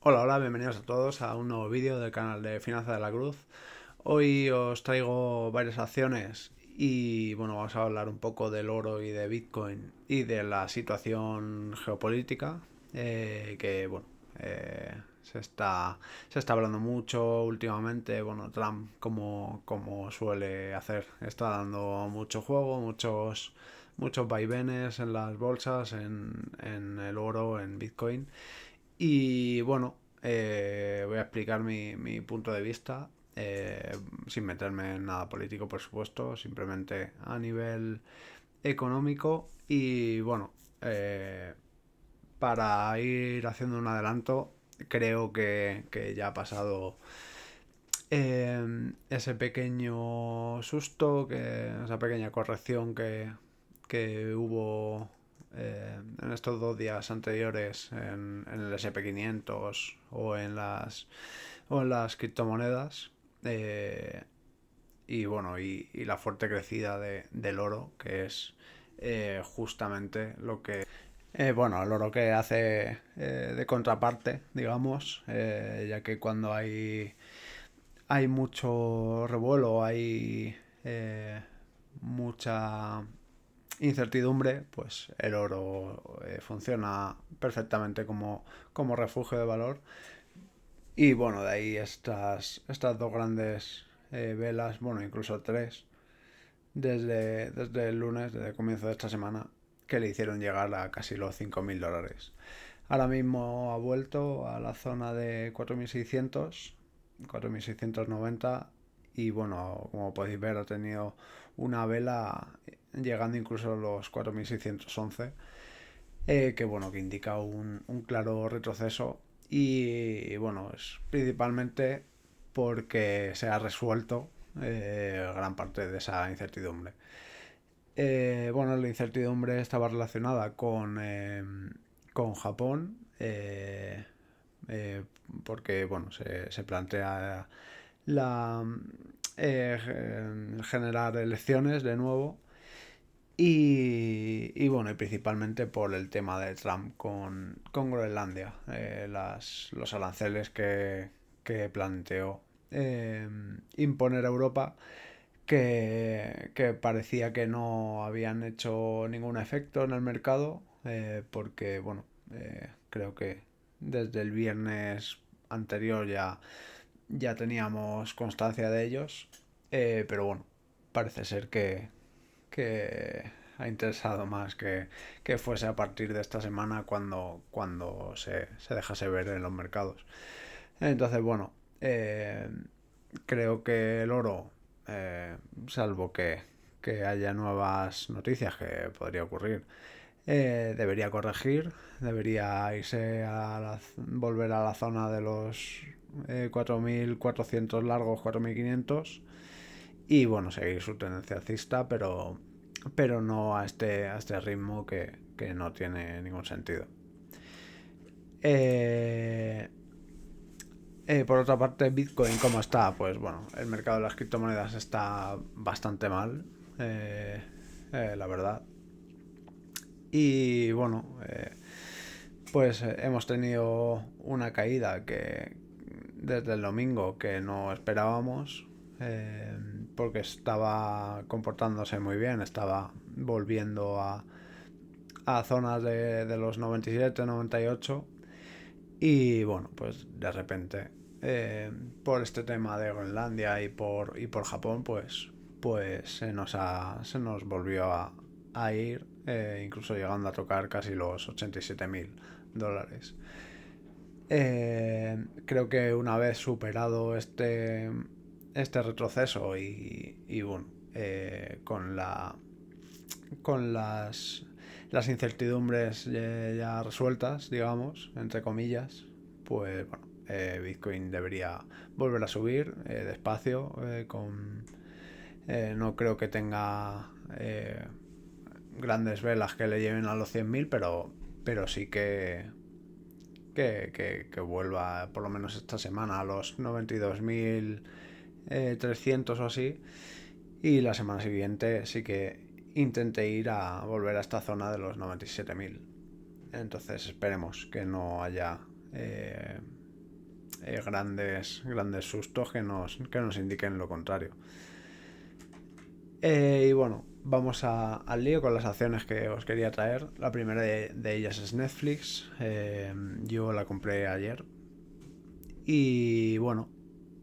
Hola, bienvenidos a todos a un nuevo vídeo del canal de Finanzas de la Cruz. Hoy os traigo varias acciones y bueno, vamos a hablar un poco del oro y de Bitcoin y de la situación geopolítica que bueno, eh, se está, se está hablando mucho últimamente. Bueno, Trump como suele hacer, está dando mucho juego, muchos vaivenes en las bolsas, en el oro, en Bitcoin. Y bueno, voy a explicar mi punto de vista, sin meterme en nada político, por supuesto, simplemente a nivel económico. Y bueno, para ir haciendo un adelanto, creo que ya ha pasado ese pequeño susto, esa pequeña corrección que hubo en estos 2 días anteriores en el SP 500 o en las criptomonedas. eh, y bueno, y la fuerte crecida del oro, que es justamente bueno, el oro que hace de contraparte, digamos, ya que cuando hay mucho revuelo, hay mucha incertidumbre, pues el oro funciona perfectamente como refugio de valor. Y bueno, de ahí estas dos grandes velas, bueno, incluso tres, desde el lunes, desde el comienzo de esta semana, que le hicieron llegar a casi los $5.000. Ahora mismo ha vuelto a la zona de 4.690 y bueno, como podéis ver ha tenido una vela llegando incluso a los 4.611, que bueno, que indica un claro retroceso y bueno, es principalmente porque se ha resuelto gran parte de esa incertidumbre. Bueno, la incertidumbre estaba relacionada con Japón, eh, porque bueno, se plantea la generar elecciones de nuevo y bueno, y principalmente por el tema de Trump con Groenlandia, los aranceles que planteó imponer a Europa, que parecía que no habían hecho ningún efecto en el mercado, porque bueno, creo que desde el viernes anterior ya teníamos constancia de ellos, pero bueno, parece ser que ha interesado más que fuese a partir de esta semana cuando se dejase ver en los mercados. Entonces, bueno, creo que el oro, salvo que haya nuevas noticias que podría ocurrir, debería corregir, debería irse volver a la zona de los 4.400 largos, 4.500 y bueno, seguir su tendencia alcista, pero no a este ritmo que no tiene ningún sentido. Eh, por otra parte, Bitcoin, ¿cómo está? Pues bueno, el mercado de las criptomonedas está bastante mal, la verdad. Y bueno, pues hemos tenido una caída que desde el domingo que no esperábamos, eh, porque estaba comportándose muy bien, estaba volviendo a zonas de los 97, 98 y bueno, pues de repente por este tema de Groenlandia y por Japón, pues se nos volvió a ir, incluso llegando a tocar casi los $87.000. Creo que una vez superado este retroceso y bueno, con las incertidumbres ya resueltas, digamos, entre comillas, pues bueno, Bitcoin debería volver a subir despacio, no creo que tenga grandes velas que le lleven a los 100.000, pero sí que vuelva por lo menos esta semana a los 92.300 o así, y la semana siguiente sí que intenté ir a volver a esta zona de los 97.000. Entonces esperemos que no haya grandes sustos que nos indiquen lo contrario. Y bueno, vamos al lío con las acciones que os quería traer. La primera de ellas es Netflix. Yo la compré ayer. Y bueno,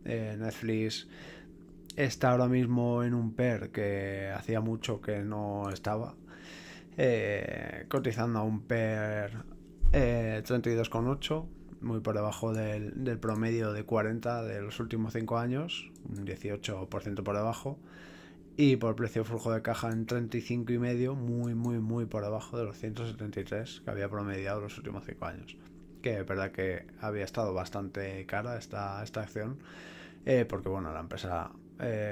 Netflix está ahora mismo en un PER que hacía mucho que no estaba. Cotizando a un PER 32,8, muy por debajo del promedio de 40 de los últimos 5 años, un 18% por debajo. Y por precio flujo de caja en 35,5, muy por debajo de los 173 que había promediado los últimos 5 años. Que es verdad que había estado bastante cara esta acción, porque bueno, la empresa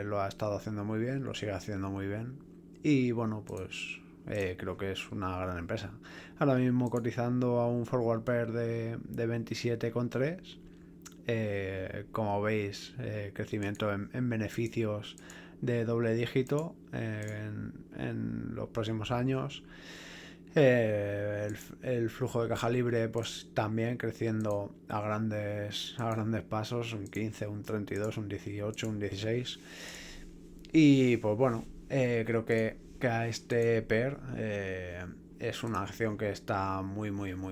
lo ha estado haciendo muy bien, lo sigue haciendo muy bien. Y bueno, pues creo que es una gran empresa. Ahora mismo cotizando a un forward pair de 27,3. Como veis, crecimiento en beneficios de doble dígito en los próximos años. El flujo de caja libre pues también creciendo a grandes pasos, un 15, un 32, un 18, un 16. Y pues bueno, creo que a este PER es una acción que está muy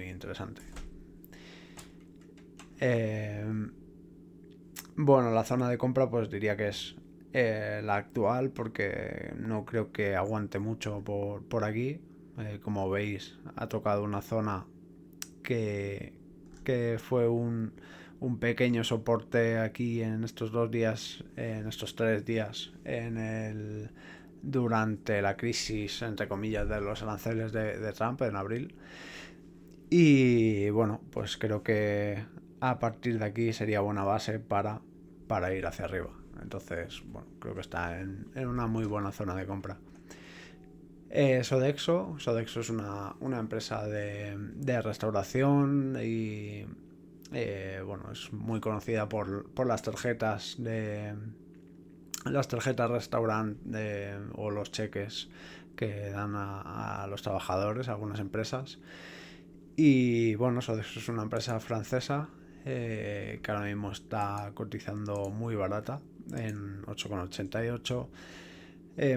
interesante. Bueno, la zona de compra pues diría que es la actual, porque no creo que aguante mucho por aquí. Como veis, ha tocado una zona que, que fue un pequeño soporte aquí en estos 2 días, en estos 3 días, durante la crisis, entre comillas, de los aranceles de Trump en abril. Y bueno, pues creo que a partir de aquí sería buena base para ir hacia arriba. Entonces, bueno, creo que está en una muy buena zona de compra. Sodexo es una empresa de restauración y bueno, es muy conocida por las tarjetas restaurant o los cheques que dan a los trabajadores, a algunas empresas. Y bueno, Sodexo es una empresa francesa que ahora mismo está cotizando muy barata en 8,88,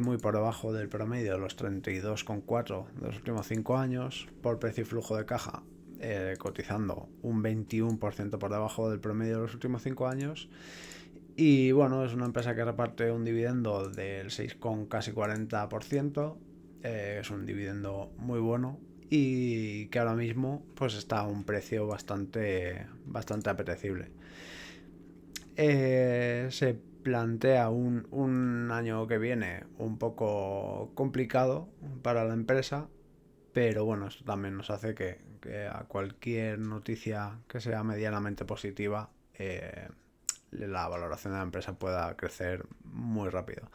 muy por debajo del promedio de los 32,4 de los últimos 5 años. Por precio y flujo de caja, cotizando un 21% por debajo del promedio de los últimos 5 años. Y bueno, es una empresa que reparte un dividendo del 6,40%. Es un dividendo muy bueno y que ahora mismo pues está a un precio bastante apetecible. Se plantea un año que viene un poco complicado para la empresa, pero bueno, esto también nos hace que a cualquier noticia que sea medianamente positiva, la valoración de la empresa pueda crecer muy rápido.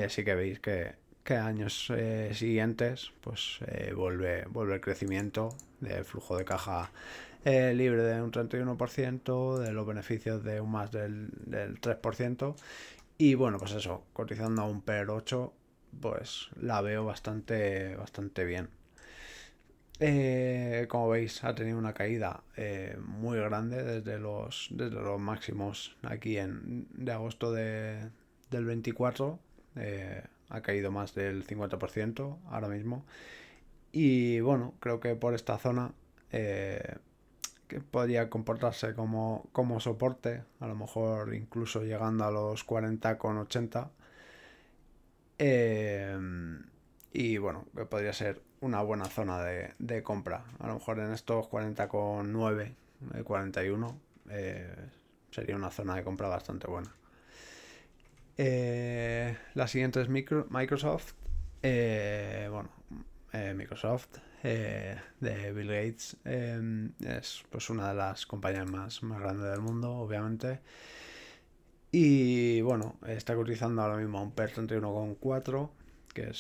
Sí que veis que años siguientes pues vuelve el crecimiento del flujo de caja libre de un 31%, de los beneficios de un más del 3%. Y bueno, pues eso, cotizando a un PER 8, pues la veo bastante bien. Como veis, ha tenido una caída muy grande desde los máximos aquí de agosto del 24. Ha caído más del 50% ahora mismo. Y bueno, creo que por esta zona que podría comportarse como soporte, a lo mejor incluso llegando a los 40,80. Eh, y bueno, que podría ser una buena zona de compra. A lo mejor en estos 40,9, 41, sería una zona de compra bastante buena. La siguiente es Microsoft. Bueno, Microsoft de Bill Gates es pues una de las compañías más grandes del mundo, obviamente. Y bueno, está cotizando ahora mismo a un PER 31,4, que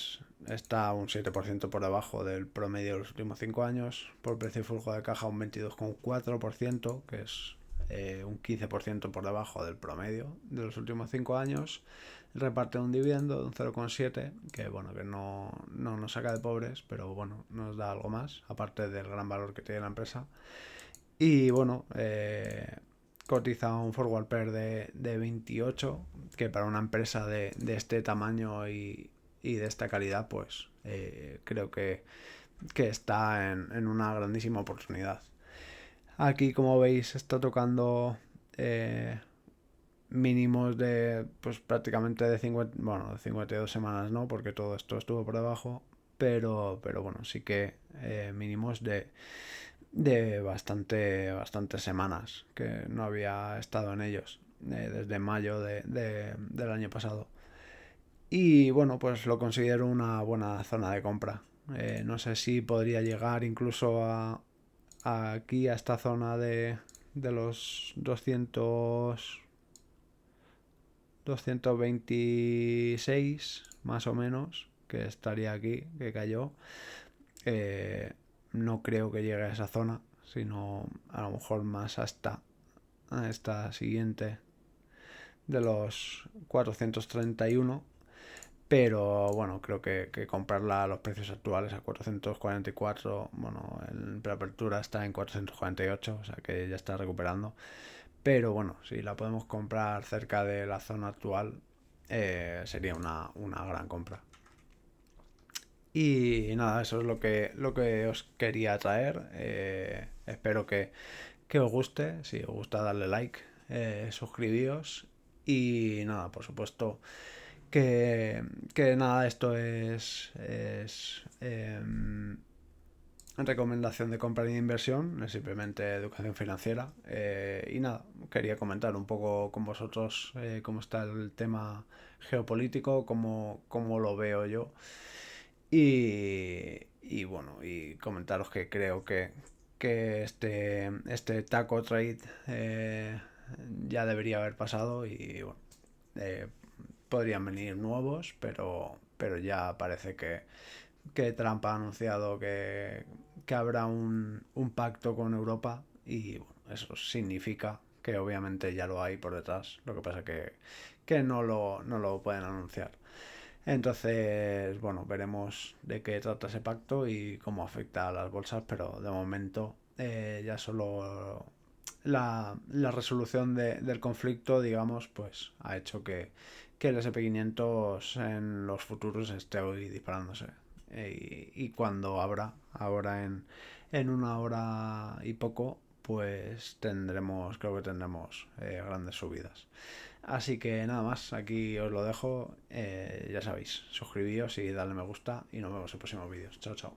está un 7% por debajo del promedio de los últimos 5 años. Por precio y flujo de caja un 22,4%, que es un 15% por debajo del promedio de los últimos 5 años. Reparte un dividendo de un 0,7, que bueno, que no nos saca de pobres, pero bueno, nos da algo más, aparte del gran valor que tiene la empresa. Y bueno, cotiza un forward pair de 28, que para una empresa de este tamaño y de esta calidad, pues creo que está en una grandísima oportunidad. Aquí, como veis, está tocando mínimos de pues prácticamente de 50, bueno, de 52 semanas, no, porque todo esto estuvo por debajo, pero bueno, sí que mínimos de bastantes semanas que no había estado en ellos desde mayo del año pasado. Y bueno, pues lo considero una buena zona de compra. No sé si podría llegar incluso aquí a esta zona de los 226 más o menos, que estaría aquí, que cayó. No creo que llegue a esa zona, sino a lo mejor más hasta a esta siguiente de los 431. Pero bueno, creo que comprarla a los precios actuales a 444, bueno, en preapertura está en 448, o sea que ya está recuperando. Pero bueno, si la podemos comprar cerca de la zona actual, sería una gran compra. Y nada, eso es lo que os quería traer. Espero que os guste. Si os gusta, darle like, suscribíos. Y nada, por supuesto, que nada, esto es recomendación de compra y de inversión, es simplemente educación financiera. Y nada, quería comentar un poco con vosotros cómo está el tema geopolítico, cómo lo veo yo. Y bueno, y comentaros que creo que este taco trade ya debería haber pasado y bueno, eh, podrían venir nuevos, pero ya parece que Trump ha anunciado que habrá un pacto con Europa y bueno, eso significa que obviamente ya lo hay por detrás, lo que pasa que no lo pueden anunciar. Entonces, bueno, veremos de qué trata ese pacto y cómo afecta a las bolsas, pero de momento ya solo la resolución del conflicto, digamos, pues ha hecho que el SP 500 en los futuros esté hoy disparándose. Y cuando abra, ahora en una hora y poco, pues creo que tendremos grandes subidas. Así que nada más, aquí os lo dejo. Ya sabéis, suscribíos y dadle me gusta y nos vemos en próximos vídeos. Chao, chao.